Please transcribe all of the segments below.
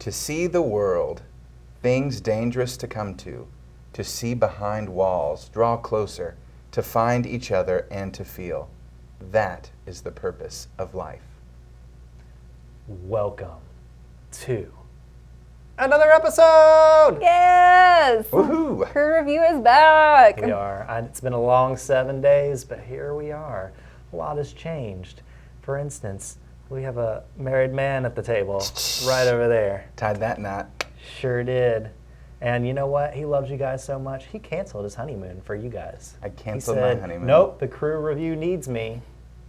To see the world, things dangerous to come to see behind walls, draw closer, to find each other and to feel. That is the purpose of life. Welcome to another episode! Yes! Woohoo! Crew Review is back! We are. It's been a long 7 days, but here we are. A lot has changed. For instance, we have a married man at the table right over there. Tied that knot. Sure did. And you know what? He loves you guys so much, he canceled his honeymoon for you guys. I canceled He said, my honeymoon. Nope, the Crew Review needs me.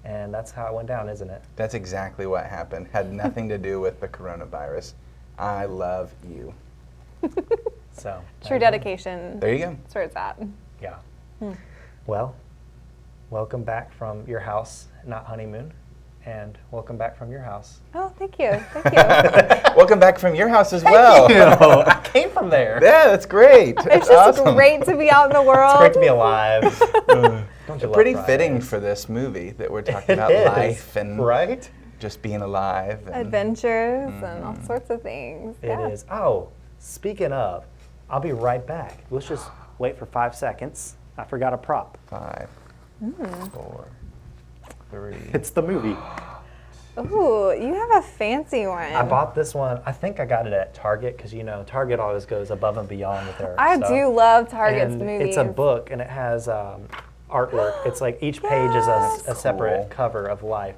And that's how it went down, isn't it? That's exactly what happened. Had nothing to do with the coronavirus. I love you. So True dedication. There you go. That's where it's at. Yeah. Well, welcome back from your house, not honeymoon, and welcome back from your house. Oh, thank you. Thank you. Welcome back from your house as well. I came from there. Yeah, that's great. It's That's just awesome. great to be out in the world. It's great to be alive. Don't you love Pretty Fridays? fitting for this movie that we're talking It about is, life and right? just being alive. And Adventures and all sorts of things. It is. Oh, speaking of, I'll be right back. Let's just wait for 5 seconds. I forgot a prop. 5, 4, 3. It's the movie. Ooh, you have a fancy one. I bought this one. I think I got it at Target because, you know, Target always goes above and beyond with their I stuff. do love Target's And movies. it's a book, and it has artwork. It's like each page is a separate Cool. cover of life.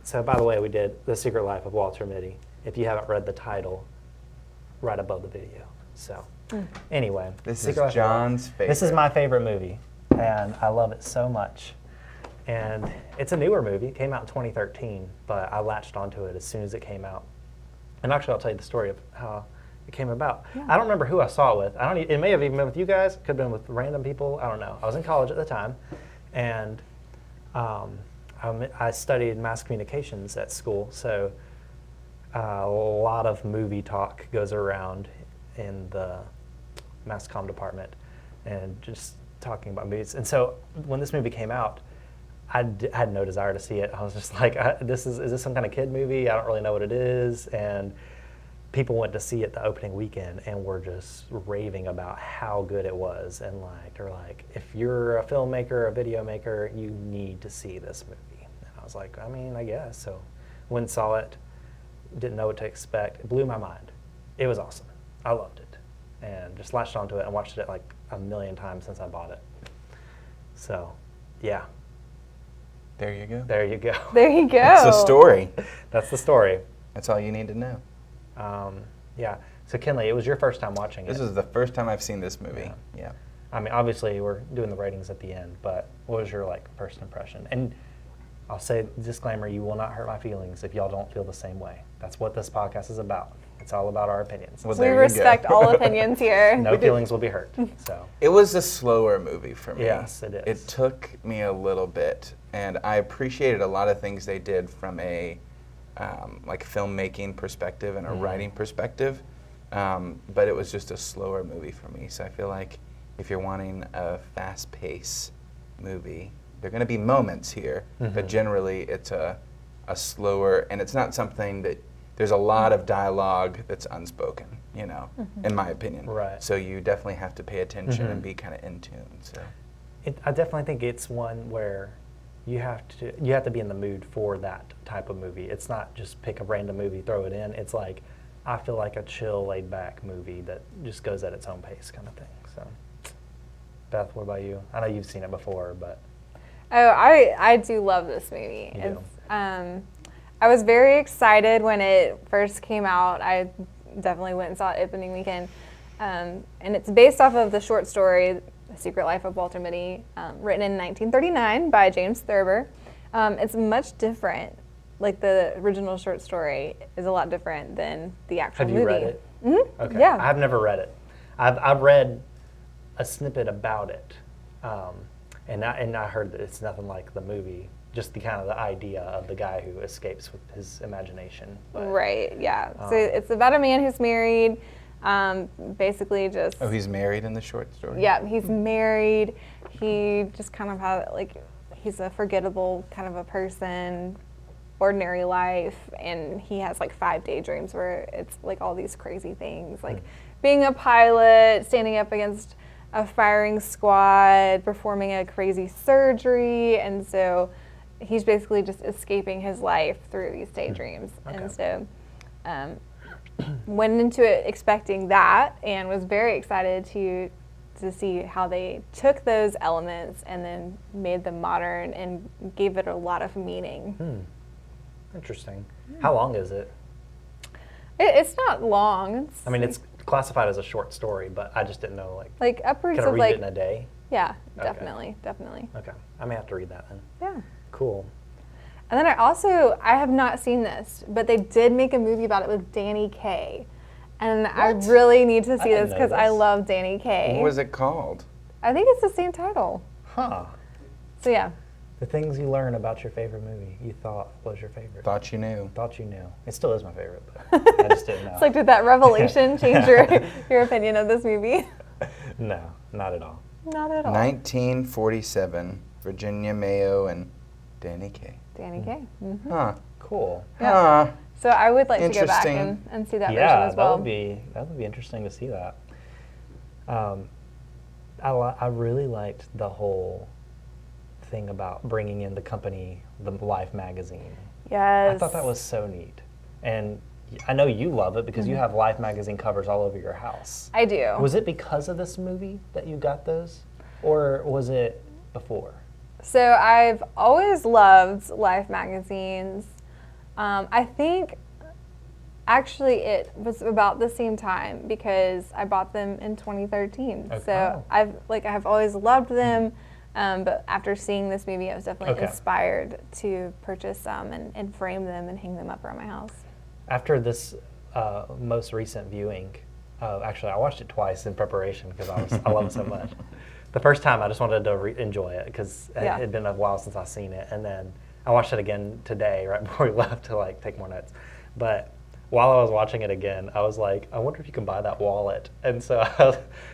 So, by the way, we did The Secret Life of Walter Mitty. If you haven't read the title, right above the video. So, anyway. This Secret is Life of John's favorite. This is my favorite movie, and I love it so much. And it's a newer movie. It came out in 2013, but I latched onto it as soon as it came out. And actually, I'll tell you the story of how it came about. Yeah. I don't remember who I saw it with. It may have even been with you guys. Could have been with random people. I don't know. I was in college at the time, and I studied mass communications at school. So a lot of movie talk goes around in the mass comm department, and just talking about movies. And so when this movie came out, I had no desire to see it. I was just like, is this some kind of kid movie? I don't really know what it is. And people went to see it the opening weekend and were just raving about how good it was. And they're like, if you're a filmmaker, a video maker, you need to see this movie. And I was like, I mean, I guess. So went and saw it, didn't know what to expect. It blew my mind. It was awesome. I loved it. And just latched onto it and watched it like a million times since I bought it. So, yeah. There you go. There you go. There you go. That's the story. That's the story. That's all you need to know. Yeah. So Kinley, it was your first time watching it. This is the first time I've seen this movie. Yeah. I mean, obviously we're doing the ratings at the end, but what was your first impression? And I'll say disclaimer: you will not hurt my feelings if y'all don't feel the same way. That's what this podcast is about. It's all about our opinions. Well, We there you respect go. all opinions here. No feelings will be hurt. So It was a slower movie for me. Yes, it is. It took me a little bit, and I appreciated a lot of things they did from a filmmaking perspective and a writing perspective, but it was just a slower movie for me. So I feel like if you're wanting a fast-paced movie, there are going to be moments here, but generally it's a slower, and it's not something that there's a lot of dialogue that's unspoken, in my opinion. Right. So you definitely have to pay attention and be kind of in tune. So I definitely think it's one where you have to be in the mood for that type of movie. It's not just pick a random movie, throw it in. It's like, I feel like a chill, laid-back movie that just goes at its own pace kind of thing. So, Beth, what about you? I know you've seen it before, but... Oh, I do love this movie. You do. I was very excited when it first came out. I definitely went and saw it opening weekend. And it's based off of the short story, The Secret Life of Walter Mitty, written in 1939 by James Thurber. It's much different. Like, the original short story is a lot different than the actual movie. Have you read it? Mm-hmm. Okay. Yeah. I've never read it. I've read a snippet about it, and I heard that it's nothing like the movie. Just the kind of the idea of the guy who escapes with his imagination. But, Right, yeah. So it's about a man who's married, basically just... Oh, he's married in the short story? Yeah, he's married. He just kind of has, he's a forgettable kind of a person. ordinary life, and he has like 5 daydreams where it's like all these crazy things, like being a pilot, standing up against a firing squad, performing a crazy surgery, and so he's basically just escaping his life through these daydreams. Okay. And so went into it expecting that and was very excited to see how they took those elements and then made them modern and gave it a lot of meaning. Interesting. How long is it? It's not long. I mean, it's classified as a short story, but I just didn't know, like upwards can I of read like, it in a day? yeah, Okay. definitely. Okay. I may have to read that then. Yeah. Cool. And then I have not seen this, but they did make a movie about it with Danny Kaye. And I really need to see didn't this know because I this. love Danny Kaye. What was it called? I think it's the same title. Huh. So yeah. The things you learn about your favorite movie you thought was your favorite. Thought you knew. Thought you knew. It still is my favorite, but I just didn't know. It's like, did that revelation change your opinion of this movie? No, not at all. Not at all. 1947, Virginia Mayo and Danny Kaye. Danny Kaye. Mm-hmm. Huh. Cool. Yeah. Huh. So I would like to go back Interesting. and see that version Yeah, as well. that would be interesting to see that. I really liked the whole thing about bringing in the company, the Life magazine. Yes. I thought that was so neat, and I know you love it because you have Life magazine covers all over your house. I do. Was it because of this movie that you got those, or was it before? So I've always loved Life magazines. I think actually it was about the same time because I bought them in 2013. Okay. So I've always loved them, but after seeing this movie, I was definitely Okay. inspired to purchase some and frame them and hang them up around my house. After this most recent viewing, actually I watched it twice in preparation because I love it so much. The first time I just wanted to enjoy it because it had been a while since I've seen it, and then I watched it again today right before we left to like take more notes. But while I was watching it again, I was like, I wonder if you can buy that wallet, and so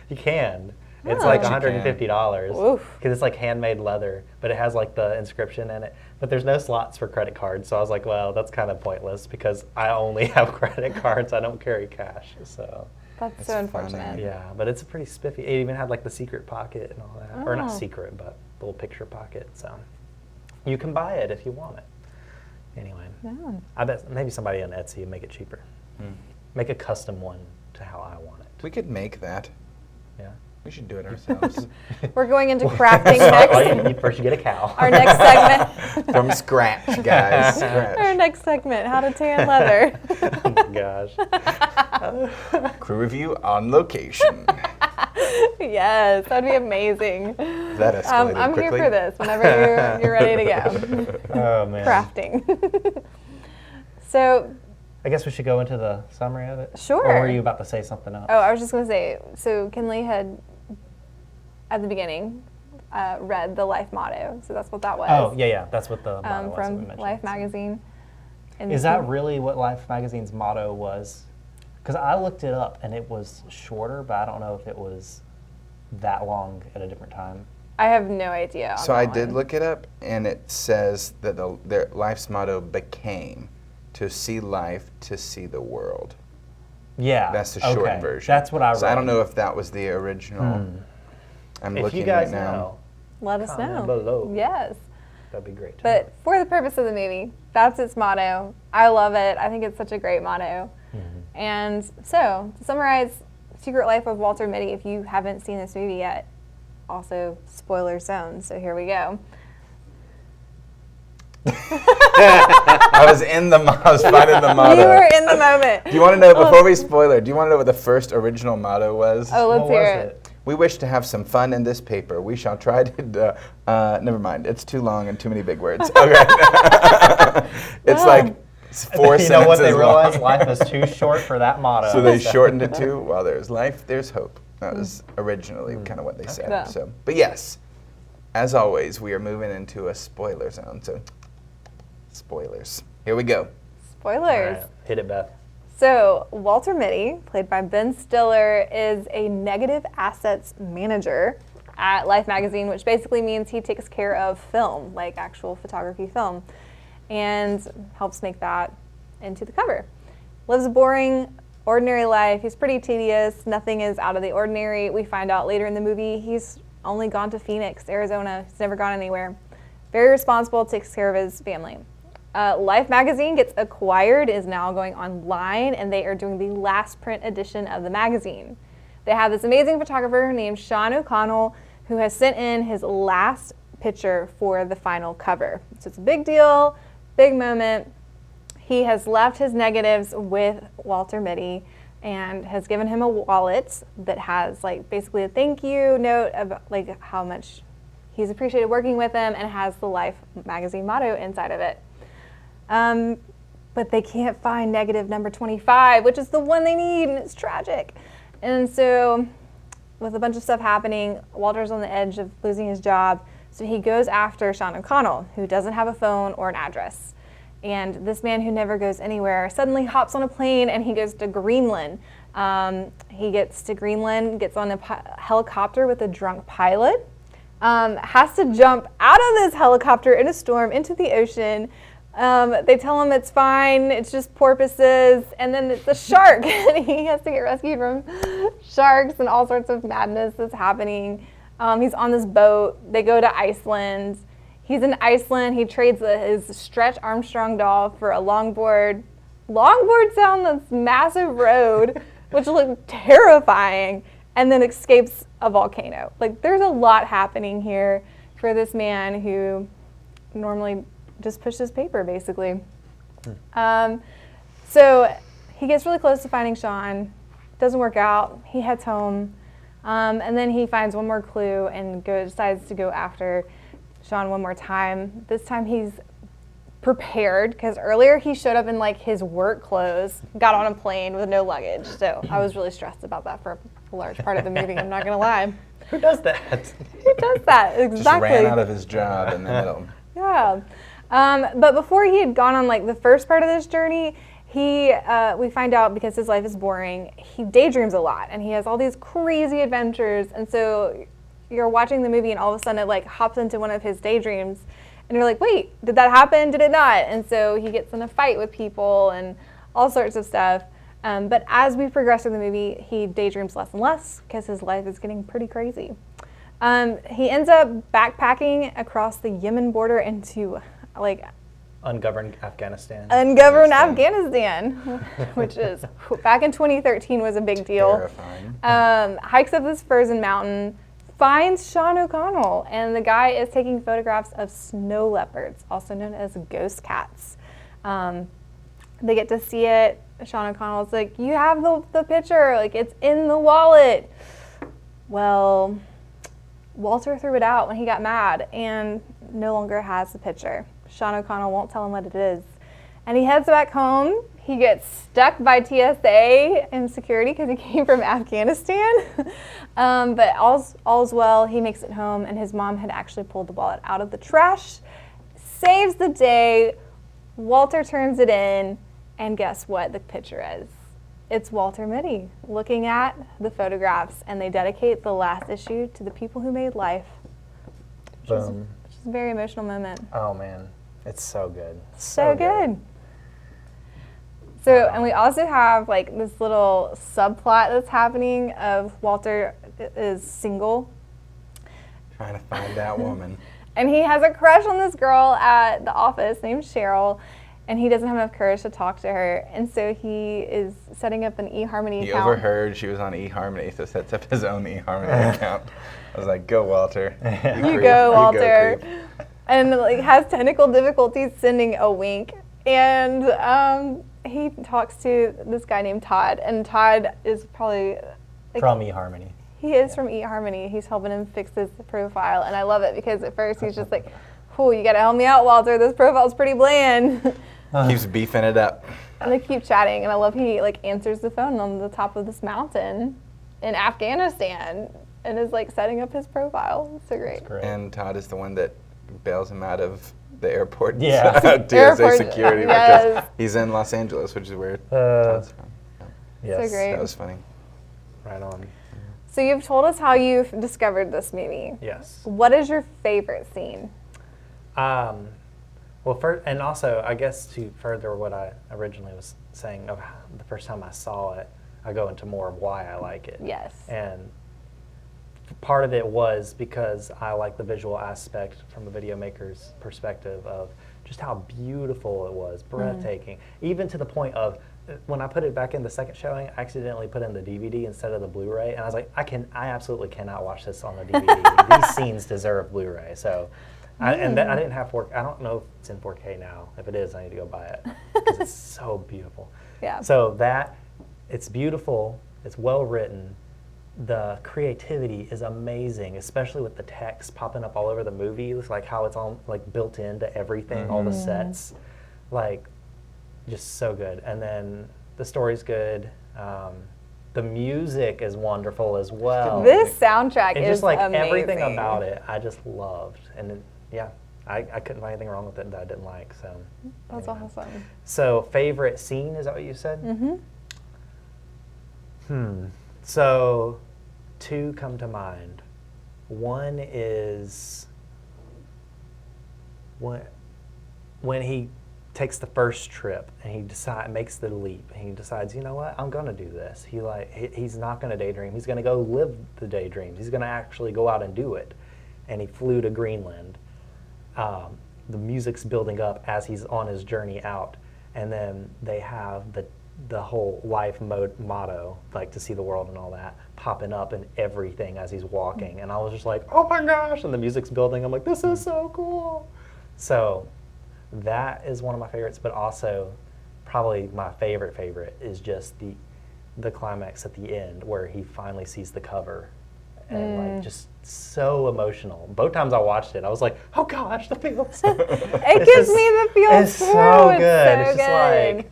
you can. It's like Oh. $150 Oof. because it's like handmade leather, but it has like the inscription in it. But there's no slots for credit cards, so I was like, well, that's kind of pointless because I only have credit cards. I don't carry cash, so. That's That's so funny. unfortunate. Yeah, but it's a pretty spiffy. It even had like the secret pocket and all that, or not Oh. secret, but the little picture pocket. So you can buy it if you want it. Anyway, Yeah. I bet maybe somebody on Etsy would make it cheaper. Hmm. Make a custom one to how I want it. We could make that. Yeah. We should do it ourselves. We're going into crafting next. You first you get a cow. Our next segment. From scratch, guys. Our Scratch. next segment: how to tan leather. Oh my gosh. Crew review on location. Yes, that'd be amazing. That escalated I'm quickly. here for this. Whenever you're ready to go. Oh man. Crafting. So, I guess we should go into the summary of it. Sure. Or were you about to say something else? oh, I was just gonna say. So Kinley had, at the beginning, read the Life motto. So that's what that was. Oh yeah. That's what the motto was that we from mentioned. Life magazine. And Is that really what Life magazine's motto was? Because I looked it up and it was shorter, but I don't know if it was that long at a different time. I have no idea. on So I that did one. look it up, and it says that their life's motto became to see life, to see the world. Yeah. That's the short okay. version. That's what I read. So I don't know if that was the original. I'm If looking you guys right now. know, Let us comment know. below. Yes. that'd be great. to But for the purpose of the movie, that's its motto. I love it. I think it's such a great motto. And so, to summarize Secret Life of Walter Mitty, if you haven't seen this movie yet, also spoiler zone, so here we go. I was finding the motto. You were in the moment. Do you want to know, before we spoiler, do you want to know what the first original motto was? Oh, let's What hear was it. We wish to have some fun in this paper. We shall try to. Never mind. It's too long and too many big words. Okay. It's like 4 sentences You know what they realized? long. Life is too short for that motto. So they shortened it to, while there's life, there's hope. That was originally kind of what they said. Yeah. So, but yes, as always, we are moving into a spoiler zone. So, spoilers. Here we go. Spoilers. All right, hit it, Beth. So, Walter Mitty, played by Ben Stiller, is a negative assets manager at Life magazine, which basically means he takes care of film, like actual photography film. and helps make that into the cover. Lives a boring, ordinary life. He's pretty tedious. Nothing is out of the ordinary. We find out later in the movie he's only gone to Phoenix, Arizona. He's never gone anywhere. Very responsible, takes care of his family. Life magazine gets acquired, is now going online, and they are doing the last print edition of the magazine. They have this amazing photographer named Sean O'Connell who has sent in his last picture for the final cover. So it's a big deal, big moment. He has left his negatives with Walter Mitty and has given him a wallet that has like basically a thank you note of like how much he's appreciated working with him, and has the Life magazine motto inside of it. But they can't find negative number 25, which is the one they need, and it's tragic. And so with a bunch of stuff happening, Walter's on the edge of losing his job, so he goes after Sean O'Connell, who doesn't have a phone or an address. And this man who never goes anywhere suddenly hops on a plane and he goes to Greenland. He gets to Greenland, gets on a helicopter with a drunk pilot, has to jump out of this helicopter in a storm into the ocean. They tell him it's fine, it's just porpoises, and then it's a shark, and he has to get rescued from sharks and all sorts of madness that's happening. He's on this boat. They go to Iceland. He's in Iceland. He trades his Stretch Armstrong doll for a longboard. Longboards down this massive road, which looked terrifying, and then escapes a volcano. Like, there's a lot happening here for this man who normally just pushes paper, basically. So he gets really close to finding Sean. Doesn't work out. He heads home. And then he finds one more clue and decides to go after Sean one more time. This time he's prepared, because earlier he showed up in like his work clothes, got on a plane with no luggage. So I was really stressed about that for a large part of the movie, I'm not gonna lie. Who does that? Who does that? Exactly. Just ran out of his job in the middle. Yeah. But before he had gone on like the first part of this journey, we find out, because his life is boring, he daydreams a lot and he has all these crazy adventures. And so you're watching the movie and all of a sudden it like hops into one of his daydreams and you're like, wait, did that happen? Did it not? And so he gets in a fight with people and all sorts of stuff. But as we progress through the movie, he daydreams less and less because his life is getting pretty crazy. He ends up backpacking across the Yemen border into like Ungoverned Afghanistan. Ungoverned Afghanistan, which is back in 2013 was a big deal. Terrifying. Hikes up this frozen mountain, finds Sean O'Connell, and the guy is taking photographs of snow leopards, also known as ghost cats. They get to see it. Sean O'Connell's like, you have the picture, like it's in the wallet. Well, Walter threw it out when he got mad and no longer has the picture. Sean O'Connell won't tell him what it is. And he heads back home. He gets stuck by TSA and security because he came from Afghanistan. But all's well. He makes it home, and his mom had actually pulled the wallet out of the trash. Saves the day. Walter turns it in, and guess what the picture is? It's Walter Mitty looking at the photographs, and they dedicate the last issue to the people who made life. Boom. Which is a very emotional moment. Oh man, it's so good. So good. So, and we also have like this little subplot that's happening of Walter is single. Trying to find that woman. And he has a crush on this girl at the office named Cheryl, and he doesn't have enough courage to talk to her. And so he is setting up an eHarmony He account. overheard she was on eHarmony, so sets up his own eHarmony account. I was like, go, Walter. You go, Walter. And like has technical difficulties sending a wink. And he talks to this guy named Todd, and Todd is probably like, From eHarmony. He is from eHarmony. He's helping him fix his profile, and I love it because at first he's just like, "Oh, you gotta help me out, Walter. This profile's pretty bland." Keeps beefing it up. And they keep chatting, and I love he like answers the phone on the top of this mountain in Afghanistan, and is like setting up his profile. It's so great. That's great. And Todd is the one that bails him out of the airport. Yeah. TSA Airport, security yes. because he's in Los Angeles, which is where Todd's from. Yes. So great. That was funny. Right on. So you've told us how you've discovered this movie. Yes. What is your favorite scene? Well, and also, I guess to further what I originally was saying, of the first time I saw it, I go into more of why I like it. Yes. And part of it was because I like the visual aspect from a video maker's perspective of just how beautiful it was, breathtaking, even to the point of when I put it back in the second showing, I accidentally put in the DVD instead of the Blu-ray, and I was like, I absolutely cannot watch this on the DVD. These scenes deserve Blu-ray. So. I didn't have 4K. I don't know if it's in 4K now. If it is, I need to go buy it because it's so beautiful. Yeah. So it's beautiful. It's well written. The creativity is amazing, especially with the text popping up all over the movie. It's like how it's all like built into everything, all the sets, like just so good. And then the story's good. The music is wonderful as well. This soundtrack It's is just like amazing. everything about it, I just loved, and I couldn't find anything wrong with it that I didn't like. So That's anyway. awesome. So favorite scene, is that what you said? So 2 come to mind. One is when he takes the first trip and he makes the leap and he decides, you know what, I'm gonna do this. He's not gonna daydream. He's gonna go live the daydreams. He's gonna actually go out and do it. And he flew to Greenland. The music's building up as he's on his journey out, and then they have the whole life motto, like to see the world and all that, popping up in everything as he's walking. And I was just like, oh my gosh! And the music's building. I'm like, this is so cool. So that is one of my favorites, but also probably my favorite is just the climax at the end where he finally sees the cover. And like just so emotional. Both times I watched it, I was like, "Oh gosh, the feels." It gives me the feels it's too. so good. It's It's so just good. like,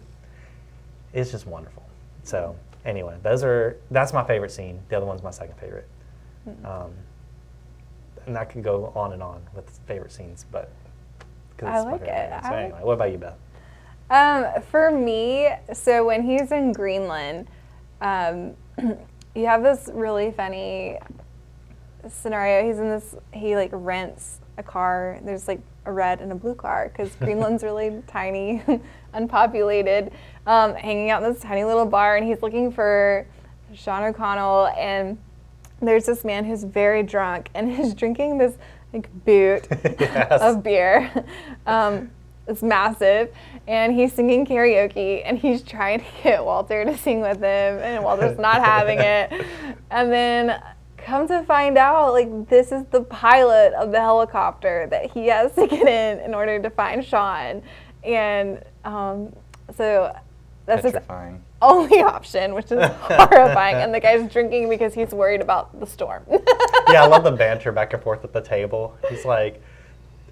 it's just wonderful. So anyway, that's my favorite scene. The other one's my second favorite. And I can go on and on with favorite scenes, but I it's my like favorite it. movie. So anyway, what about you, Beth? For me, so when he's in Greenland, you have this really funny scenario. He like rents a car. There's like a red and a blue car because Greenland's really tiny, unpopulated, hanging out in this tiny little bar, and he's looking for Sean O'Connell, and there's this man who's very drunk and is drinking this like boot of beer. It's massive, and he's singing karaoke, and he's trying to get Walter to sing with him, and Walter's not having it. And then come to find out, like, this is the pilot of the helicopter that he has to get in order to find Sean. And so that's his Petrifying. only option, which is horrifying. And the guy's drinking because he's worried about the storm. Yeah, I love the banter back and forth at the table. He's like,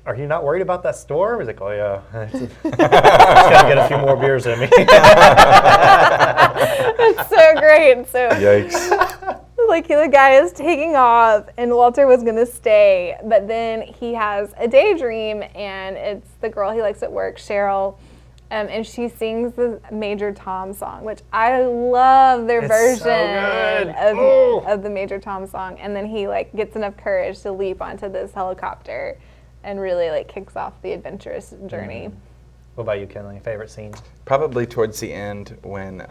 "Are you not worried about that storm?" He's like, "Oh yeah, just gotta get a few more beers in me." It's so great. So Yikes. like the guy is taking off, and Walter was gonna stay, but then he has a daydream, and it's the girl he likes at work, Cheryl, and she sings the Major Tom song, which I love their It's so version good. of the Major Tom song. And then he like gets enough courage to leap onto this helicopter and really like kicks off the adventurous journey. What about you, Kenley? Favorite scene? Probably towards the end when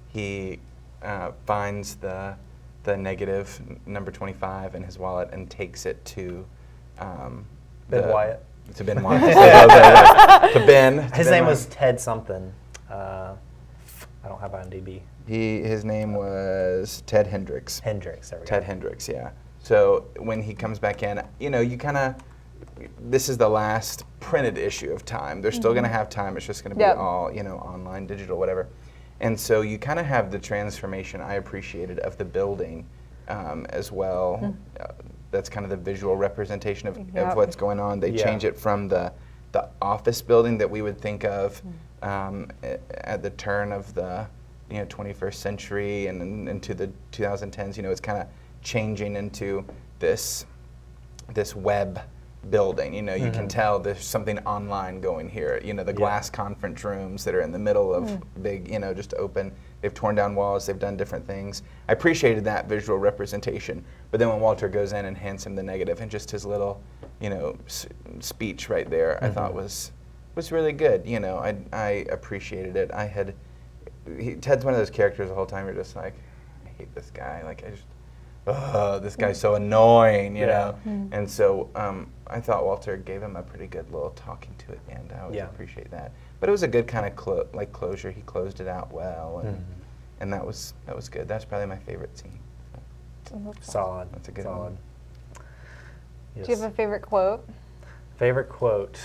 he finds the negative number 25 in his wallet and takes it to Ben Wyatt. To Ben Wyatt. To Ben. His Ben name Wyatt. was Ted something. I don't have IMDb. His name was Ted Hendricks. Hendricks. There we go. Ted Hendricks, yeah. So when he comes back in, you kind of, this is the last printed issue of Time. They're still going to have Time. It's just going to be all, online, digital, whatever. And so you kind of have the transformation I appreciated of the building as well. That's kind of the visual representation of what's going on. They change it from the office building that we would think of at the turn of the 21st century and into the 2010s. It's kind of changing into this web building. You can tell there's something online going here. The glass conference rooms that are in the middle of big, just open. They've torn down walls. They've done different things. I appreciated that visual representation. But then when Walter goes in and hands him the negative and just his little, speech right there, I thought was was really good. You know, I appreciated it. Ted's one of those characters the whole time you're just like, I hate this guy. Like this guy's so annoying, you know. And so I thought Walter gave him a pretty good little talking to at the end. I always appreciate that. But it was a good kind of closure. He closed it out well, and that was good. That's probably my favorite scene. Solid. That's a good Solid. one. Yes. Do you have a favorite quote? Favorite quote?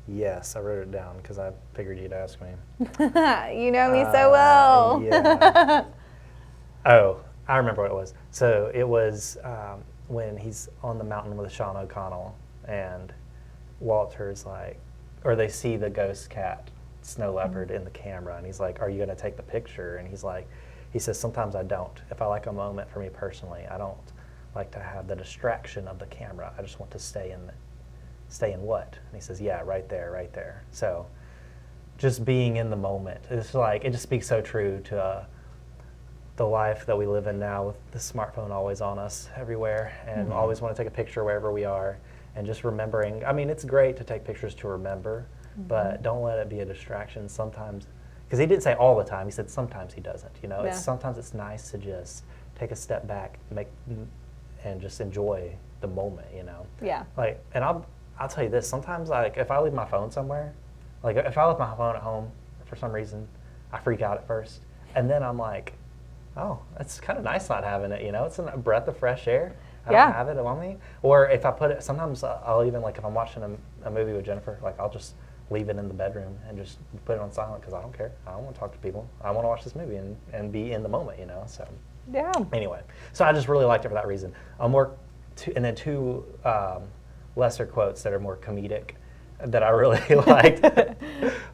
Yes, I wrote it down because I figured you'd ask me. You know me so well. Yeah. Oh, I remember what it was. So it was when he's on the mountain with Sean O'Connell, and Walter's like, or they see the ghost cat, snow leopard, in the camera, and he's like, "Are you going to take the picture?" And he's like, he says, "Sometimes I don't. If I like a moment for me personally, I don't like to have the distraction of the camera. I just want to stay in what?" And he says, "Yeah, right there, right there." So just being in the moment. It's like, it just speaks so true to the life that we live in now with the smartphone always on us everywhere, and always want to take a picture wherever we are, and just remembering. I mean, it's great to take pictures to remember, but don't let it be a distraction sometimes. Because he didn't say all the time. He said sometimes he doesn't. You know, sometimes it's nice to just take a step back, and just enjoy the moment. You know. Yeah. Like, and I'll tell you this. Sometimes, like, if I leave my phone somewhere, like if I left my phone at home for some reason, I freak out at first, and then I'm like, oh, it's kind of nice not having it. You know, it's a breath of fresh air. I don't have it on me. Or if I put it, sometimes I'll even, like, if I'm watching a movie with Jennifer, like, I'll just leave it in the bedroom and just put it on silent because I don't care. I don't want to talk to people. I want to watch this movie and be in the moment, you know. So Yeah. anyway, so I just really liked it for that reason. And then two lesser quotes that are more comedic that I really liked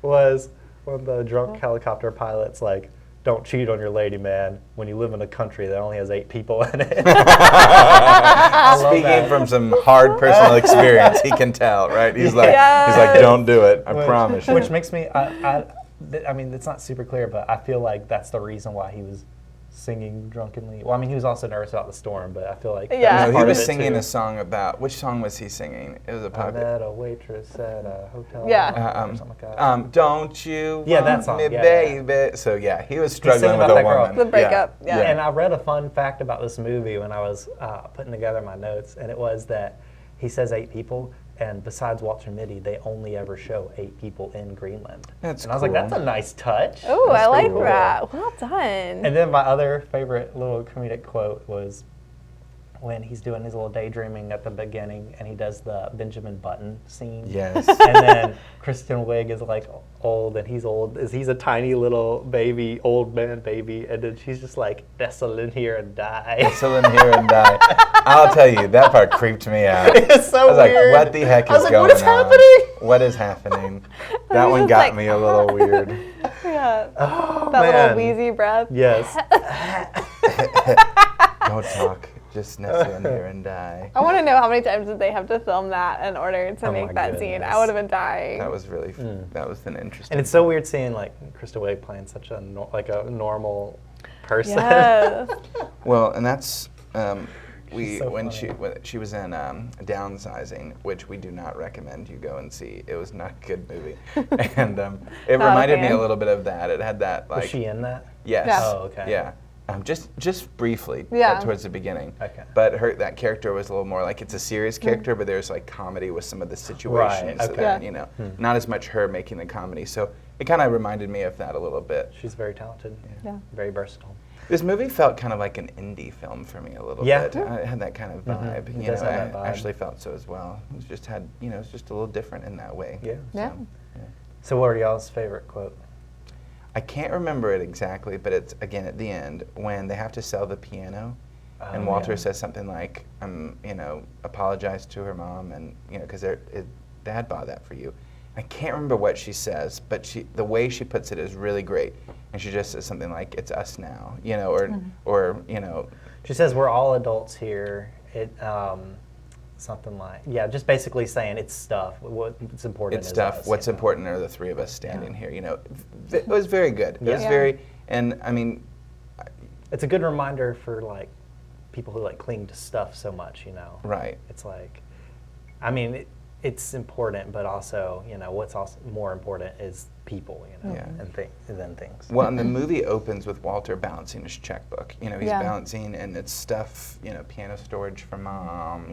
was when the drunk helicopter pilot's like, "Don't cheat on your lady, man, when you live in a country that only has 8 people in it." Speaking from some hard personal experience, he can tell, right? He's like, "Don't do it. I promise you." Which makes me, I mean, it's not super clear, but I feel like that's the reason why he was singing drunkenly. Well, I mean, he was also nervous about the storm, but I feel like Yeah. No, he part was of it singing too. a song about, which song was he singing? It was a I popular. met a waitress at a hotel. Yeah. Or something like that. Don't you Yeah, that want song. me, Yeah, baby? So yeah, he was struggling singing with about a that girl. woman. The breakup, yeah. And I read a fun fact about this movie when I was putting together my notes, and it was that he says 8 people, and besides Walter Mitty, they only ever show 8 people in Greenland. That's and I was like, cool. that's a nice touch. Oh, I That's like cool. that. Well done. And then my other favorite little comedic quote was when he's doing his little daydreaming at the beginning, and he does the Benjamin Button scene. Yes. And then Kristen Wiig is like old, and he's old. He's a tiny little baby, old man baby, and then she's just like, "Nestle in here and die." Still in here and die. I'll tell you, that part creeped me out. It's so I was like, weird. what the heck I was is like, going what is on? happening? What is happening? That was one just got like, me a little weird. Yeah. Oh, That man. little wheezy breath. Yes. Don't talk. Just nestle in here and die. I want to know how many times did they have to film that in order to Oh my make that scene. goodness. I would have been dying. That was really, that was an interesting. And it's so weird seeing like Kristen Wiig playing such a a normal person. Yes. Well, and that's so when funny. she was in Downsizing, which we do not recommend you go and see. It was not a good movie, and it Not a reminded me fan. a little bit of that. It had that like Was she in that? yes, Yeah. Oh, okay. yeah. Just briefly Yeah. towards the beginning. Okay. But that character was a little more like it's a serious character, but there's like comedy with some of the situations. okay. That, Yeah. you know, not as much her making the comedy. So it kind of reminded me of that a little bit. She's very talented. Yeah. Very versatile. This movie felt kind of like an indie film for me a little Yeah. bit. It had that kind of vibe. It You does know, have that I vibe. actually felt so as well. It was just it's just a little different in that way. Yeah. Yeah. So, yeah. So what are y'all's favorite quote? I can't remember it exactly, but it's again at the end when they have to sell the piano, and Walter says something like, apologize to her mom, and because Dad bought that for you. I can't remember what she says, but the way she puts it is really great, and she just says something like, "It's us now," or She says we're all adults here. Something like, just basically saying it's stuff. What's important it's is stuff. us, What's you know? important are the 3 of us standing here. It was very good. It was Yeah. very, and I mean, It's a good reminder for like people who like cling to stuff so much. right. It's like, I mean, it's important, but also, what's also more important is people, Yeah. and than things. Well, and the movie opens with Walter balancing his checkbook. He's Yeah. balancing, and it's stuff, piano storage for mom,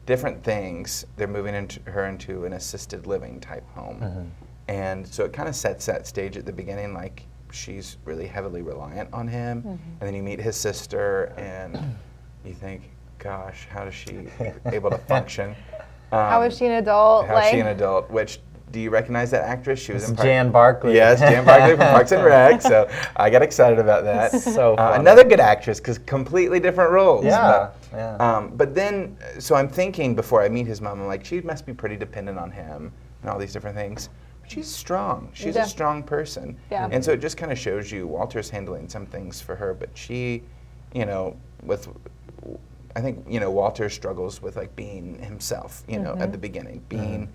different things. They're moving her into an assisted living type home. Mm-hmm. And so it kind of sets that stage at the beginning, like she's really heavily reliant on him. Mm-hmm. And then you meet his sister, and you think, gosh, how is she able to function? How is she an adult? How is she an adult? Which, do you recognize that actress? She was in Jan Barkley. Yes, Jan Barkley from Parks and Rec. So I got excited about that. So funny. another good actress, because completely different roles. Yeah, But, yeah. but then, so I'm thinking before I meet his mom, I'm like, she must be pretty dependent on him and all these different things. But she's strong. She's Yeah. a strong person. Yeah. And so it just kind of shows you Walter's handling some things for her, but she, I think, Walter struggles with like being himself, at the beginning, being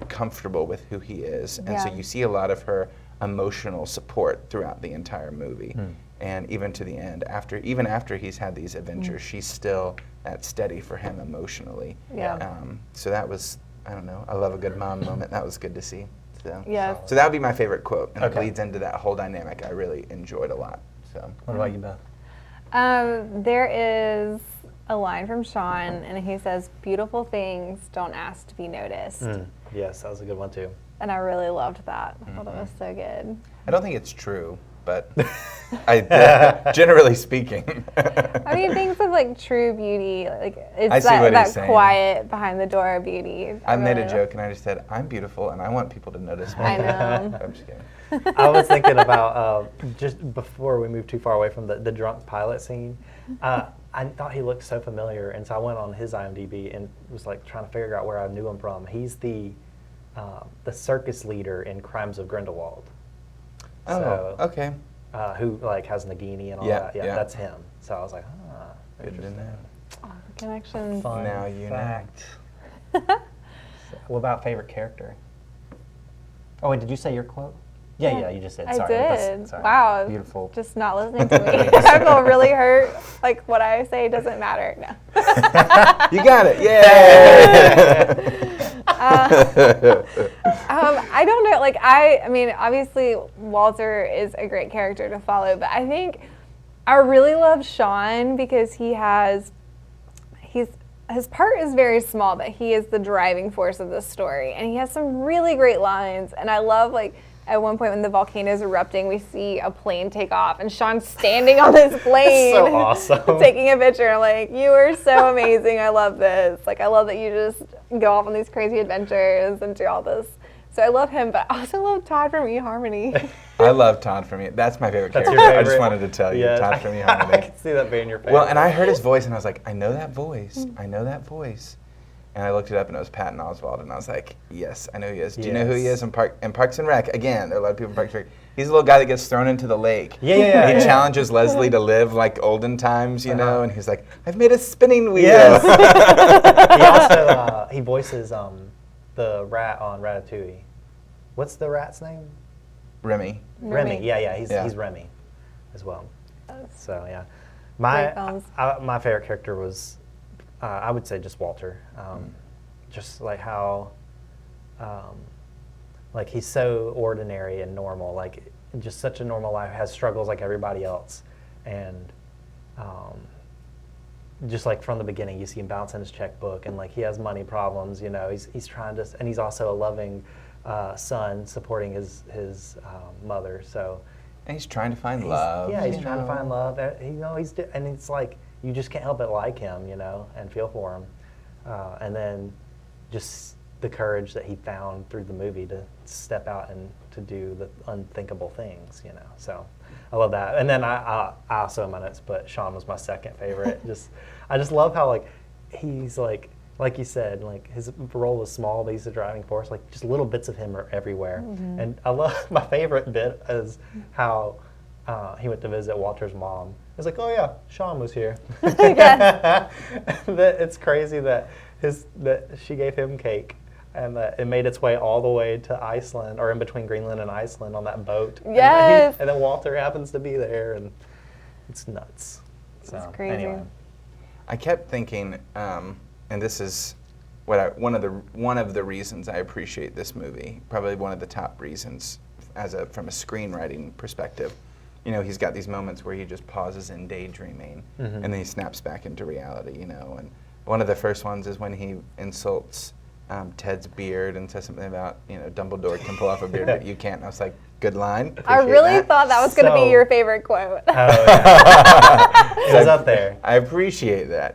comfortable with who he is. And so Yeah. you see a lot of her emotional support throughout the entire movie. And even to the end, even after he's had these adventures, she's still that steady for him emotionally. Yeah. So that was, I don't know, I love a good mom moment. That was good to see. So, Yes. so that would be my favorite quote, and it Okay. leads into that whole dynamic I really enjoyed a lot. So. What about you, Beth? There is a line from Sean, and he says, "Beautiful things don't ask to be noticed." Yes, that was a good one too. And I really loved that. I thought it was so good. I don't think it's true, but generally speaking. I mean, things of like true beauty, like it's I see what that he's saying. quiet behind the door beauty. I made a really joke and I just said, I'm beautiful and I want people to notice me. I know. I'm just kidding. I was thinking about, just before we move too far away from the drunk pilot scene, I thought he looked so familiar, and so I went on his IMDb and was like trying to figure out where I knew him from. He's the circus leader in Crimes of Grindelwald. Oh, So, okay. who like has Nagini and all Yeah, that. Yeah, yeah. that's him. So I was like, Good to interesting. know. Connections. Fun Now you know. fact. What about favorite character? Oh wait, did you say your quote? Yeah, you just said. I Sorry, did. sorry. Wow. Beautiful. Just not listening to me. I feel really hurt. Like what I say doesn't matter. No. You got it. Yay! I don't know. Like I mean, obviously Walter is a great character to follow, but I think I really love Sean because his part is very small, but he is the driving force of the story, and he has some really great lines. And I love like at one point when the volcano is erupting, we see a plane take off, and Sean's standing on this plane, So awesome. taking a picture. I'm like, you are so amazing. I love this. Like, I love that you just go off on these crazy adventures and do all this. So I love him, but I also love Todd from eHarmony. I love Todd from you. That's my favorite That's character. your I just favorite? wanted to tell you, Yeah, Todd from I eHarmony. can see that being your favorite. Well, and I heard his voice, and I was like, I know that voice. I know that voice. And I looked it up, and it was Patton Oswalt, and I was like, yes, I know who he is. Do you know who he Yes. is in Parks and Rec? Again, there are a lot of people in Parks and Rec. He's a little guy that gets thrown into the lake. Yeah. And he challenges Leslie to live like olden times, you know, and he's like, I've made a spinning wheel. Yes. He also he voices the rat on Ratatouille. What's the rat's name? Remy. Remy. Yeah. He's Yeah. Remy as well. So yeah, Great films. my favorite character was I would say just Walter. Just like how like he's so ordinary and normal, like just such a normal life, has struggles like everybody else, and just like from the beginning, you see him bouncing his checkbook, and like he has money problems. You know, he's trying to, and he's also a loving son, supporting his mother. So And he's trying to find love. he's you trying to know. find love. And it's like you just can't help but like him, you know, and feel for him. And then just the courage that he found through the movie to step out and to do the unthinkable things, you know. So I love that. And then I also in my notes put Sean was my second favorite. I just love how like he's like you said, like his role was small, but he's the driving force. Like just little bits of him are everywhere. And I love my favorite bit is how he went to visit Walter's mom. It's like, oh yeah, Sean was here. It's crazy that she gave him cake, and that it made its way all the way to Iceland, or in between Greenland and Iceland on that boat. Yes. And then Walter happens to be there, and it's nuts. So, It's crazy. Anyway. I kept thinking, and this is one of the reasons I appreciate this movie, probably one of the top reasons from a screenwriting perspective. He's got these moments where he just pauses in daydreaming, and then he snaps back into reality. And one of the first ones is when he insults Ted's beard and says something about Dumbledore can pull off a beard, but you can't. And I was like, good line. I really that. thought that was going to be your favorite quote. Oh, yeah. It was up there. I appreciate that,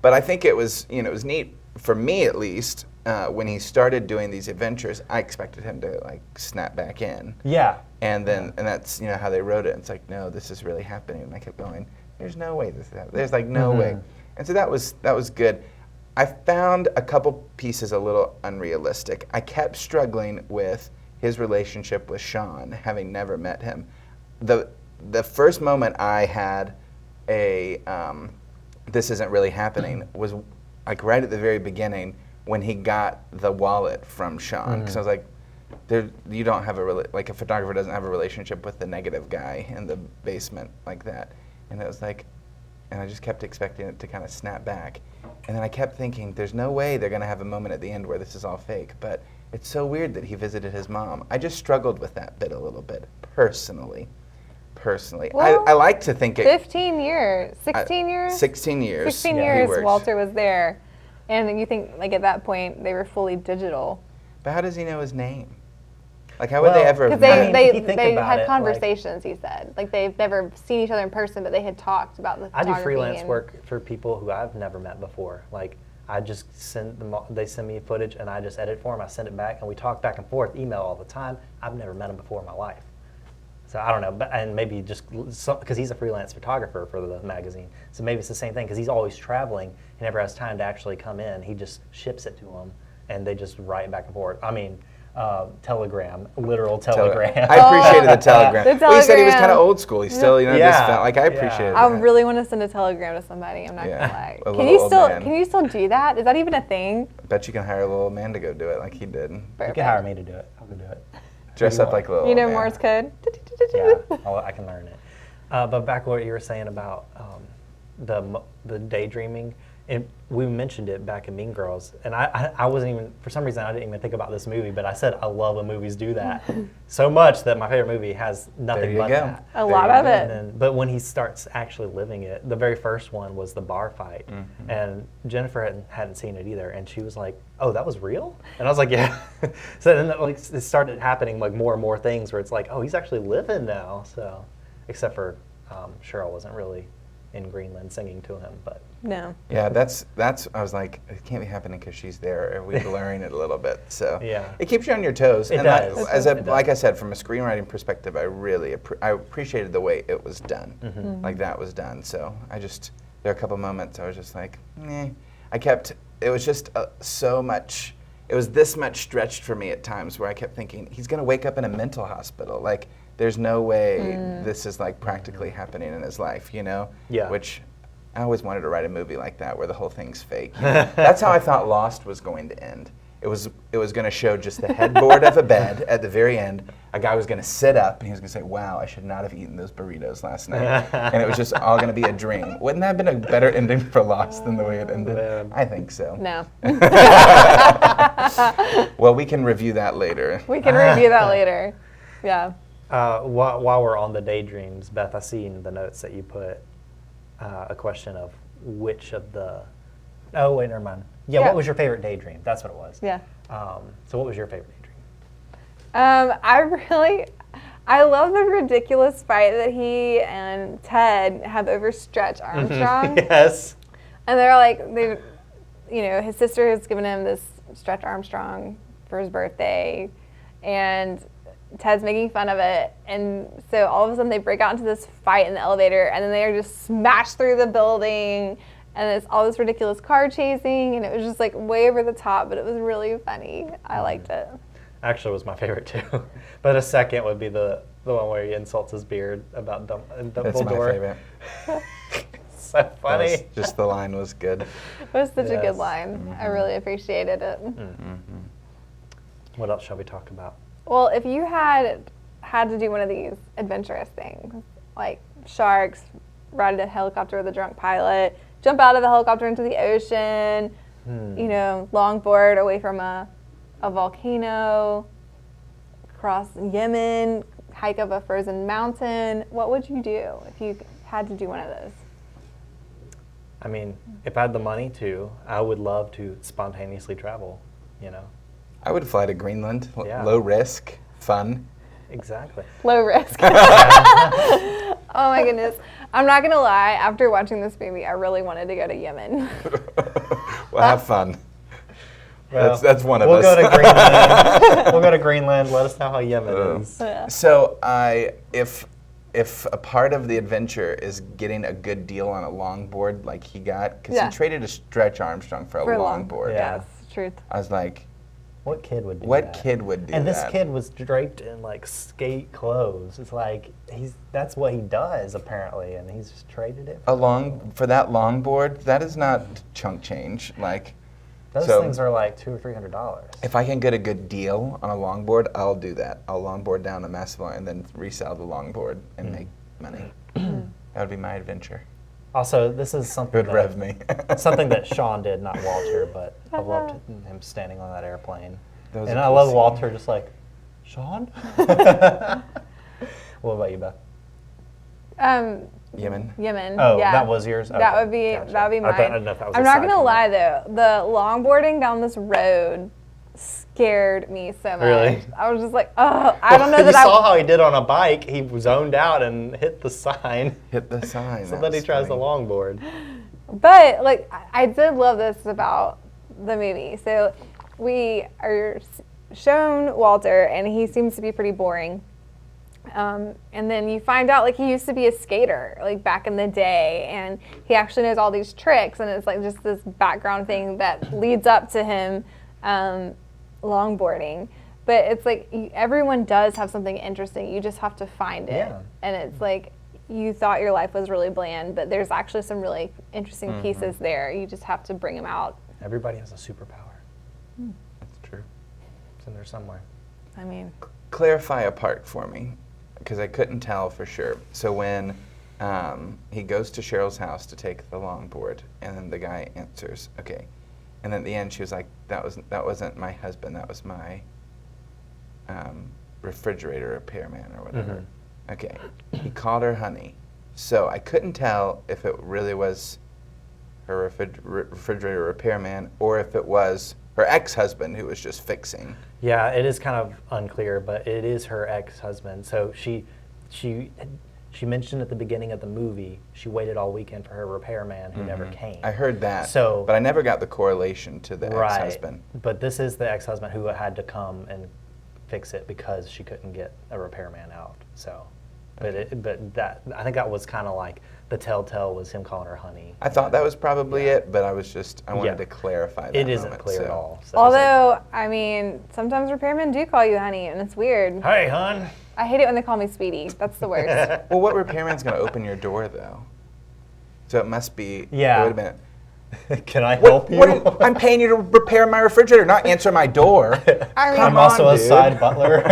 But I think it was neat for me at least. When he started doing these adventures, I expected him to like snap back in. Yeah. And that's how they wrote it. It's like, no, this is really happening. And I kept going, there's no way this is happening. There's like no way. And so that was good. I found a couple pieces a little unrealistic. I kept struggling with his relationship with Sean, having never met him. The first moment I had this isn't really happening was like right at the very beginning when he got the wallet from Sean. Because I was like, you don't have a photographer doesn't have a relationship with the negative guy in the basement like that. And it was like, and I just kept expecting it to kind of snap back. And then I kept thinking, there's no way they're going to have a moment at the end where this is all fake. But it's so weird that he visited his mom. I just struggled with that bit a little bit, personally. Well, I like to think 15 years, 16 years? 16 years. 16 he years worked. Walter was there. And you think, like, at that point, they were fully digital. But how does he know his name? Like, how would they ever have Because met? they had conversations, he said. Like, they've never seen each other in person, but they had talked about the photography. I do freelance work for people who I've never met before. Like, I just they send me footage, and I just edit for them. I send it back, and we talk back and forth, email all the time. I've never met him before in my life. So I don't know, and maybe just because he's a freelance photographer for the magazine, so maybe it's the same thing because he's always traveling. He never has time to actually come in. He just ships it to them, and they just write back and forth. I mean, telegram, literal telegram. I appreciated the telegram. The Well, he said he was telegram. kind of old school. He still, this Yeah. felt like I appreciated I it. really want to send a telegram to somebody. I'm not Yeah, gonna lie. a little old man. Can you still do that? Is that even a thing? I bet you can hire a little old man to go do it like he did. You Perfect. can hire me to do it. I'll go do it. Dress up like a little You know old man. Morse code? Yeah, I can learn it. But back to what you were saying about the daydreaming, and we mentioned it back in Mean Girls, and I wasn't even, for some reason I didn't even think about this movie, but I said I love when movies do that so much that my favorite movie has nothing but that. A lot of it. But when he starts actually living it, the very first one was the bar fight, and Jennifer hadn't seen it either, and she was like, "Oh, that was real?" And I was like, "Yeah." So then it started happening like more and more things where it's like, "Oh, he's actually living now." So, except for Cheryl wasn't really in Greenland singing to him, but No. Yeah, that's. I was like, it can't be happening because she's there. Are we blurring it a little bit? So Yeah. it keeps you on your toes. It and does. That, It like I does. said, from a screenwriting perspective, I really I appreciated the way it was done. Like that was done. So there are a couple moments I was just like, eh. It was just so much. It was this much stretched for me at times where I kept thinking he's going to wake up in a mental hospital. Like there's no way this is like practically happening in his life, Yeah. Which I always wanted to write a movie like that where the whole thing's fake. That's how I thought Lost was going to end. It was going to show just the headboard of a bed at the very end. A guy was going to sit up and he was going to say, "Wow, I should not have eaten those burritos last night." And it was just all going to be a dream. Wouldn't that have been a better ending for Lost than the way it ended? Man. I think so. No. Well, we can review that later. We can review that later. Yeah. While we're on the daydreams, Beth, I see in the notes that you put a question of which of the. Oh wait, never mind. Yeah, Yeah. what was your favorite daydream? That's what it was. Yeah. So what was your favorite daydream? I love the ridiculous fight that he and Ted have over Stretch Armstrong. Yes. And they're like, his sister has given him this Stretch Armstrong for his birthday, and Ted's making fun of it. And so all of a sudden they break out into this fight in the elevator, and then they are just smashed through the building, and it's all this ridiculous car chasing, and it was just like way over the top, but it was really funny. I liked it. Actually, was my favorite too. But a second would be the one where he insults his beard about Dumbledore. That's my favorite. So funny. Just the line was good. It was such a Yes. good line. I really appreciated it. What else shall we talk about? Well, if you had to do one of these adventurous things, like sharks, ride a helicopter with a drunk pilot, jump out of the helicopter into the ocean, longboard away from a volcano, cross Yemen, hike up a frozen mountain. What would you do if you had to do one of those? I mean, if I had the money to, I would love to spontaneously travel, I would fly to Greenland. Yeah. Low risk, fun. Exactly. Low risk. Oh my goodness. I'm not going to lie. After watching this movie, I really wanted to go to Yemen. Well, have fun. Well, That's one of we'll us. Go to Greenland. We'll go to Greenland. Let us know how Yemen is. So if a part of the adventure is getting a good deal on a longboard like he got, because he traded a Stretch Armstrong for a longboard. Yeah. Yes, truth. I was like, What kid would do that? what kid would do that? And this kid was draped in like skate clothes. It's like that's what he does apparently, and he's just traded it. For that longboard, that is not chunk change. Like, Those so things are like $200 or $300. if I can get a good deal on a longboard, I'll do that. I'll longboard down to Massillon and then resell the longboard and make money. That would be my adventure. Also, this is something Good rev me. something that Sean did, not Walter, but I loved him standing on that airplane. That was And a I cool love scene. Walter just like, Sean? What about you, Beth? Yemen. Yemen. Oh, yeah. that was yours? That Okay, would be gotcha. that would be I mine. didn't know if that was I'm a not side gonna comment. lie though, the longboarding down this road scared me so much. Really? I was just like, oh, I don't know You that saw how he did on a bike. He zoned out and hit the sign. Hit the sign. So that then he was tries the funny. longboard. But like I did love this about the movie. So we are shown Walter, and he seems to be pretty boring. And then you find out like he used to be a skater like back in the day, and he actually knows all these tricks, and it's like just this background thing that leads up to him longboarding. But it's like everyone does have something interesting. You just have to find it. Yeah. And it's like you thought your life was really bland, but there's actually some really interesting pieces there. You just have to bring them out. Everybody has a superpower. That's true. It's in there somewhere. I mean, Clarify a part for me, because I couldn't tell for sure. So when he goes to Cheryl's house to take the longboard, and then the guy answers, okay. And then at the end, she was like, that wasn't my husband, that was my refrigerator repairman or whatever. Okay, he called her honey. So I couldn't tell if it really was her refrigerator repairman or if it was her ex-husband who was just fixing. Yeah, it is kind of unclear, but it is her ex-husband. So she mentioned at the beginning of the movie she waited all weekend for her repairman who never came. I heard that, So- but I never got the correlation to the ex-husband. But this is the ex-husband who had to come and fix it because she couldn't get a repairman out. So, but I think that was kind of like the telltale was him calling her honey. I thought that was probably it, but I wanted Yeah. to clarify that It isn't moment, clear at so. all. So. although, I mean, sometimes repairmen do call you honey, and it's weird. Hey, hon. I hate it when they call me sweetie. That's the worst. Well, what repairman's going to open your door, though? So it must be. Yeah. Wait a minute. Can I help you? I'm paying you to repair my refrigerator, not answer my door. I mean, Come I'm also on, a dude. side butler.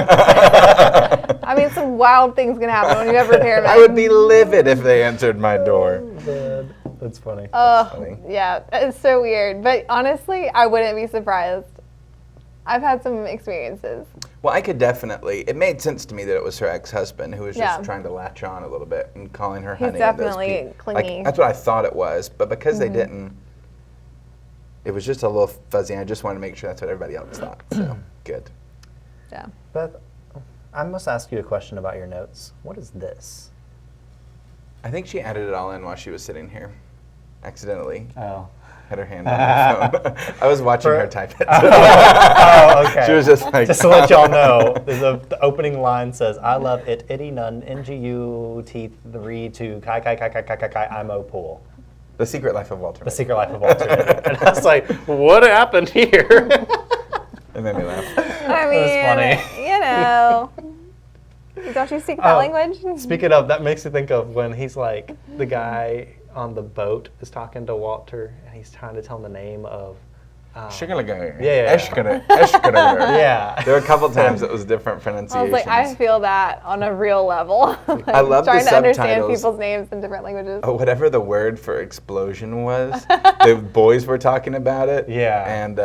I mean, some wild things can happen when you have repairmen. I would be livid if they answered my door. That's funny. funny. Yeah, it's so weird. But honestly, I wouldn't be surprised. I've had some experiences. Well, I could definitely. It made sense to me that it was her ex-husband who was just Yeah. trying to latch on a little bit and calling her He's honey. and those definitely like, clingy. that's what I thought it was, but because they didn't, it was just a little fuzzy. I just wanted to make sure that's what everybody else thought. So good. Yeah. Beth, I must ask you a question about your notes. What is this? I think she added it all in while she was sitting here, accidentally. Oh. Had her hand on her phone. I was watching her type it. Oh, okay. She was just like. Just to let y'all know, the opening line says, I love it, itty nun, NGU, teeth, 3, 2, kai, I'm O pool. The Secret Life of Walter. The Secret Life of Walter. And I was like, what happened here? It made me laugh. I mean, funny. you know. Don't you speak that language? Speaking of, that makes me think of when he's like, the guy on the boat is talking to Walter, and he's trying to tell him the name of Sugar-lager. Yeah. Eshkanagar. Yeah. There were a couple times it was different I pronunciations. was like, I feel that on a real level. Like, I love the trying to understand subtitles. people's names in different languages. Oh, whatever the word for explosion was, the boys were talking about it. Yeah. And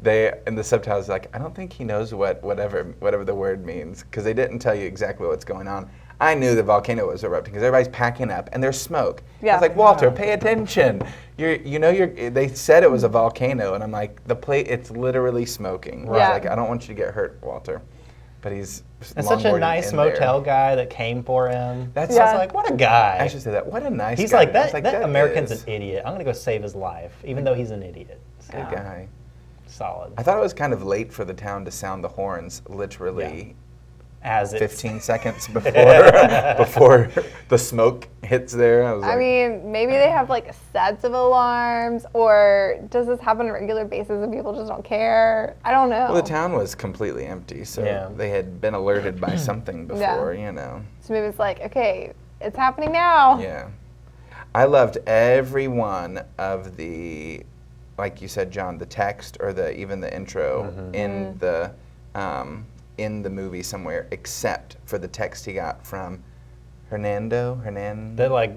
they in the subtitles like, I don't think he knows whatever the word means, because they didn't tell you exactly what's going on. I knew the volcano was erupting because everybody's packing up and there's smoke. I was like, Walter, pay attention. They said it was a volcano, and I'm like, it's literally smoking. Right. I was like, I don't want you to get hurt, Walter. But he's And such a longboarding nice in motel there. guy that came for him. That's I was like, what a guy. I should say that. What a nice He's guy. like, I was that American's is an idiot. I'm going to go save his life, even though he's an idiot. good guy. Solid. I thought it was kind of late for the town to sound the horns, literally As it's 15 seconds before the smoke hits there. I was like, I mean, maybe they have like sets of alarms, or does this happen on a regular basis and people just don't care? I don't know. well, the town was completely empty, so Yeah. they had been alerted by something before, you know. So maybe it's like, okay, it's happening now. Yeah. I loved every one of the, like you said, John, the text or even the intro in the movie somewhere, except for the text he got from Hernando. That like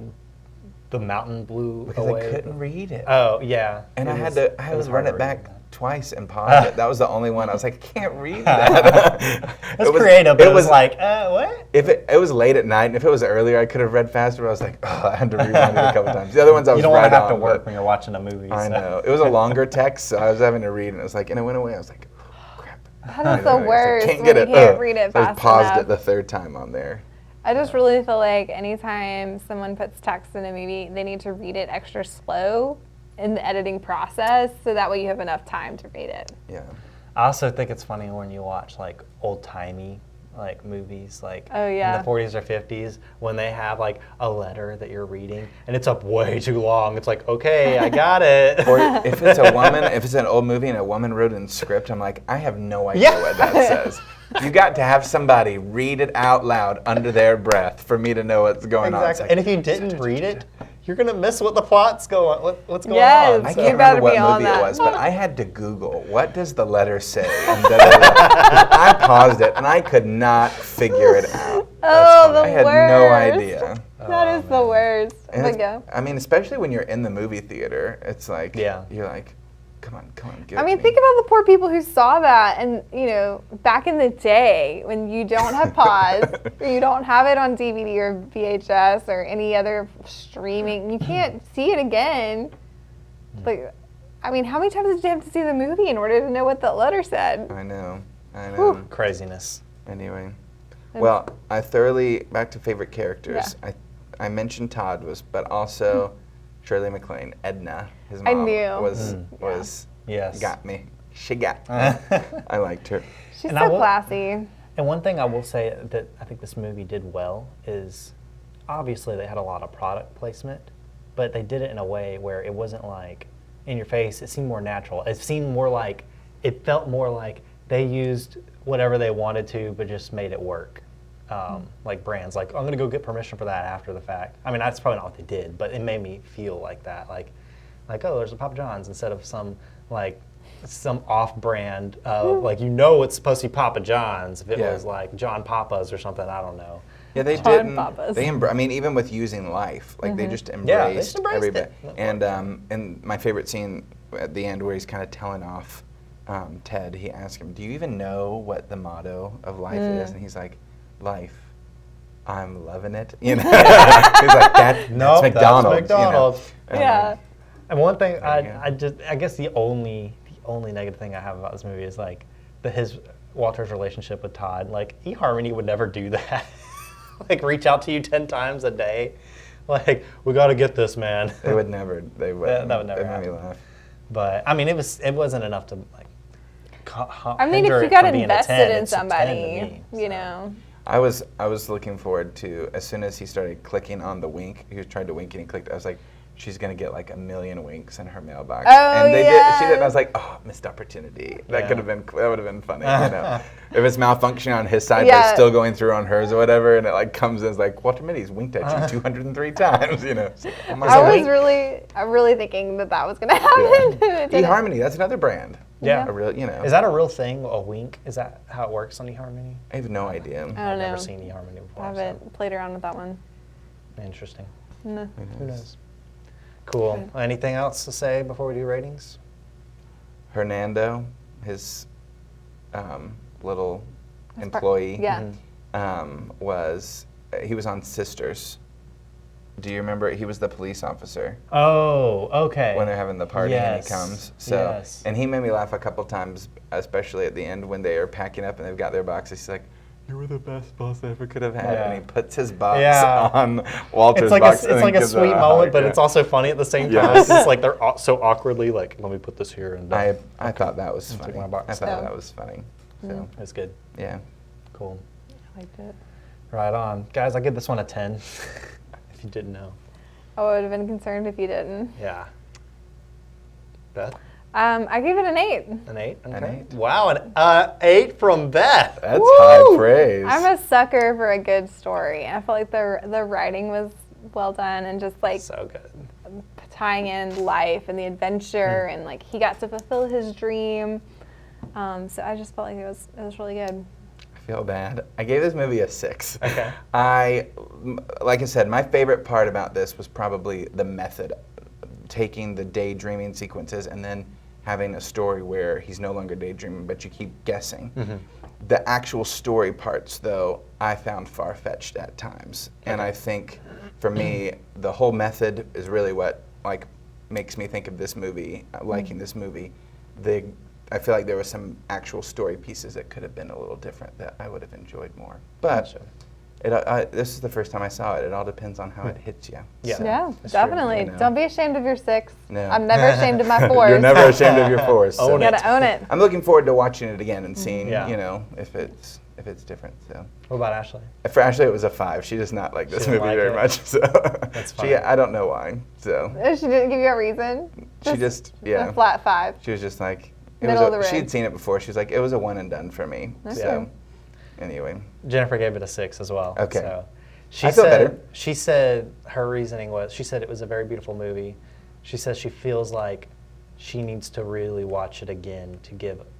the mountain blew Because away. I couldn't read it. Oh yeah. And I had was to hard run to it back read. twice and pause it. That was the only one. I was like, I can't read that. That's It was- creative, but it it was was- like, what? If it was late at night, and if it was earlier, I could have read faster. But I was like, oh, I had to rewind it a couple times. The other ones I was You don't want right to have to on, work but when you're watching a movie. I so. know. It was a longer text, so I was having to read, and it was like, and it went away. I was like, oh, crap. That is the worst Can't when get you it. can't read it So I fast paused enough. it the third time on there. I just really feel like anytime someone puts text in a movie, they need to read it extra slow in the editing process, so that way you have enough time to read it. Yeah. I also think it's funny when you watch like old timey like movies, like Oh, yeah. in the 40s or 50s, when they have like a letter that you're reading and it's up way too long. It's like, okay, I got it. Or if it's a woman, if it's an old movie and a woman wrote in script, I'm like, I have no idea Yeah. what that says. You got to have somebody read it out loud under their breath for me to know what's going on. It's Exactly. like, And if you didn't read it, you're gonna miss what the plot's going. What's going Yes. on? I So- can't You better remember what be on movie it that. was, but I had to Google, what does the letter say? And I paused it, and I could not figure it out. Oh, the I had worst. no idea. That is the worst. And But it's- yeah. I mean, especially when you're in the movie theater, it's like, Yeah. you're like, come on, give I it mean, to think me. about the poor people who saw that, and back in the day when you don't have pause, or you don't have it on DVD or VHS or any other streaming, you can't see it again. Like, I mean, how many times did you have to see the movie in order to know what the letter said? I know. Whew. Craziness. Anyway, well, back to favorite characters. I mentioned Todd but also Shirley MacLaine, Edna, his I mom, knew. was Yes. got me. She got me. I liked her. She's And I so will- classy. And one thing I will say that I think this movie did well is obviously they had a lot of product placement, but they did it in a way where it wasn't like in your face. It seemed more natural. It felt more like they used whatever they wanted to, but just made it work. Like brands, like I'm gonna go get permission for that after the fact. I mean, that's probably not what they did, but it made me feel like that. Like oh, there's a Papa John's instead of some off-brand, like it's supposed to be Papa John's. If it Yeah. was like John Papa's or something, I don't know. Yeah, they John didn't. Papas. I mean, even with using life, like they just embraced, Yeah, they just embraced everybody. it. And my favorite scene at the end where he's kind of telling off Ted, he asks him, "Do you even know what the motto of life is?" And he's like, "Life. I'm loving it." He's like, that's Nope, that's McDonald's. McDonald's. Yeah. And one thing, There you go. I guess the only negative thing I have about this movie is like Walter's relationship with Todd. Like eHarmony would never do that. Like reach out to you 10 times a day. Like we got to get this, man. They would never. They would. That would never They made me happen. laugh. But I mean, it wasn't enough to like. I mean, hinder if you it got from being a 10, invested in it's a 10 to somebody, me, so. I was looking forward to, as soon as he started clicking on the wink, he tried to wink and he clicked, I was like, she's gonna get like 1 million winks in her mailbox. Oh, and she did, yes. and I was like, oh, missed opportunity. That Yeah. would have been funny, you know. If it's malfunctioning on his side, but Yeah. it's still going through on hers or whatever, and it like comes in, it's like, Walter Mitty's winked at you 203 times, you know. It's like, oh my I God. was really thinking that was gonna happen. It didn't. eHarmony, that's another brand. Yeah. A real, you know. Is that a real thing, a wink? Is that how it works on eHarmony? I have no idea. I don't I've know. never seen eHarmony before. I haven't played around with that one. So. Interesting. No. Who knows? Cool. Anything else to say before we do ratings? Hernando, his little That's part- employee, Yeah. he was on Sisters. Do you remember? He was the police officer Oh, okay. when they're having the party and Yes. he comes. So, Yes. and he made me laugh a couple times, especially at the end when they are packing up and they've got their boxes. He's like, "You were the best boss I ever could have had," Yeah. and he puts his box Yeah. on Walter's It's like box. it's and like a gives sweet hug, moment, but yeah. it's also funny at the same time. Yes. It's like they're so awkwardly like, let me put this here and I thought that was Took funny. my box. I thought Yeah. that was funny. So, it's good. yeah. Cool. I liked it. Right on, guys. I give this one a 10. If you didn't know. I would have been concerned if you didn't. Yeah. Beth, I gave it an 8. an 8. Okay. An 8. Wow, an 8 from Beth. That's Woo! high praise. I'm a sucker for a good story. I felt like the writing was well done and just like So good. tying in life and the adventure and like he got to fulfill his dream. So I just felt like it was really good. I feel bad. I gave this movie a 6. Okay. Like I said, my favorite part about this was probably the method, taking the daydreaming sequences and then having a story where he's no longer daydreaming, but you keep guessing. The actual story parts, though, I found far-fetched at times, and I think for me, the whole method is really what like makes me think of this movie, liking this movie. I feel like there were some actual story pieces that could have been a little different that I would have enjoyed more. But this is the first time I saw it. It all depends on how it hits you. Yeah. So, Yeah, That's true. definitely. You know. Don't be ashamed of your 6. No. I'm never ashamed of my 4s. You're never ashamed of your 4s. So. Own You it. gotta own it. I'm looking forward to watching it again and seeing, Yeah. you know, if it's different. So What about Ashley? for Ashley, it was a 5. She does not like this She didn't movie like very it? much. So That's fine. I don't know why. So She didn't give you a reason. she just A flat 5. She was just like Middle of the road. she'd seen it before. She was like, it was a one and done for me. Okay. So anyway, Jennifer gave it a 6 as well. Okay. So I feel better. She said her reasoning was, she said it was a very beautiful movie. She says she feels like she needs to really watch it again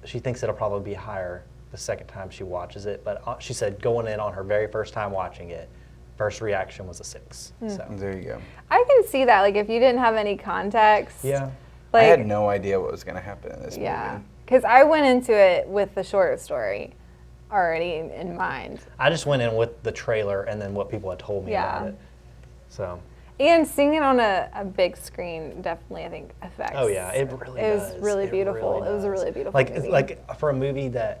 she thinks it'll probably be higher the second time she watches it. But she said going in on her very first time watching it, first reaction was a 6. So there you go. I can see that. Like if you didn't have any context. yeah. Like, I had no idea what was going to happen in this yeah. movie. Because I went into it with the short story already in mind. I just went in with the trailer and then what people had told me Yeah. about it. So And seeing it on a big screen definitely, I think, affects. oh yeah, it really It does. was really beautiful. really It was a does. really beautiful movie. Like for a movie that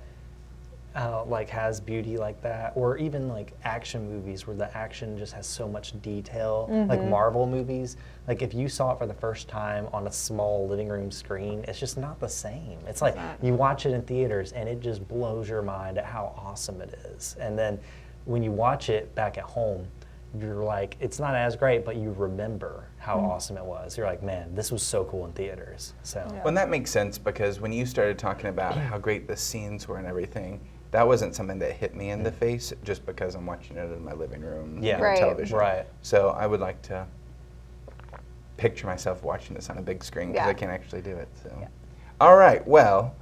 like has beauty like that, or even like action movies where the action just has so much detail, like Marvel movies. Like if you saw it for the first time on a small living room screen, it's just not the same. It's like you watch it in theaters and it just blows your mind at how awesome it is. And then when you watch it back at home, you're like, it's not as great, but you remember how awesome it was. You're like, man, this was so cool in theaters. So Well, and that makes sense because when you started talking about how great the scenes were and everything, that wasn't something that hit me in the face just because I'm watching it in my living room Yeah. on Right. television. Right. So I would like to picture myself watching this on a big screen because Yeah. I can't actually do it. So, all right. Well,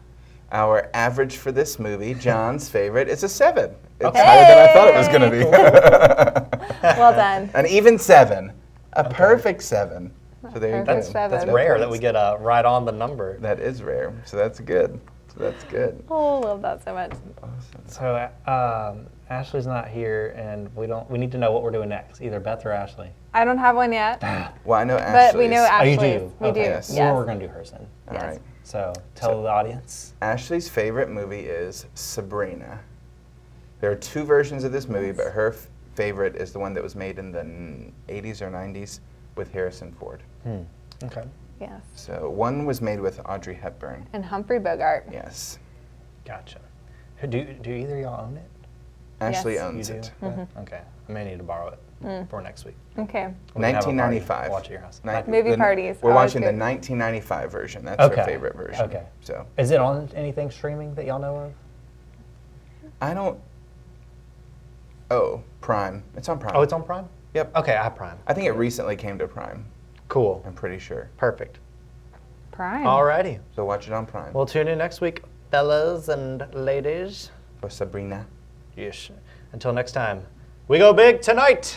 our average for this movie, John's favorite, is a 7. It's higher than I thought it was going to be. Well done. An even 7, a perfect 7. So there you go. Perfect 7. that's No rare that we get right on the number. That is rare. So that's good. Oh, I love that so much. Awesome. So Ashley's not here, and we need to know what we're doing next, either Beth or Ashley. I don't have one yet, Well, I know but Ashley's. we know Oh, you Ashley's. do? We Okay. do. Yes. Yes. We're gonna do hers then. All Yes. right. So tell the audience. Ashley's favorite movie is Sabrina. There are 2 versions of this movie, but her favorite is the one that was made in the 80s or 90s with Harrison Ford. Okay. Yes. So one was made with Audrey Hepburn. And Humphrey Bogart. Yes. Gotcha. Do either of y'all own it? Ashley Yes. You owns do? it. Okay. I may need to borrow it for next week. Okay. We can have a party, 1995. Watch at your house. Movie parties, We're always watching the good. 1995 version. That's Okay. our favorite version. Okay. So Is it on anything streaming that y'all know of? I don't. Oh, Prime. It's on Prime. Oh, it's on Prime? Yep. Okay, I have Prime. I think it recently came to Prime. Cool. I'm pretty sure. Perfect. Prime. Alrighty. So watch it on Prime. We'll tune in next week, fellas and ladies. For Sabrina. Yes. Until next time, we go big tonight.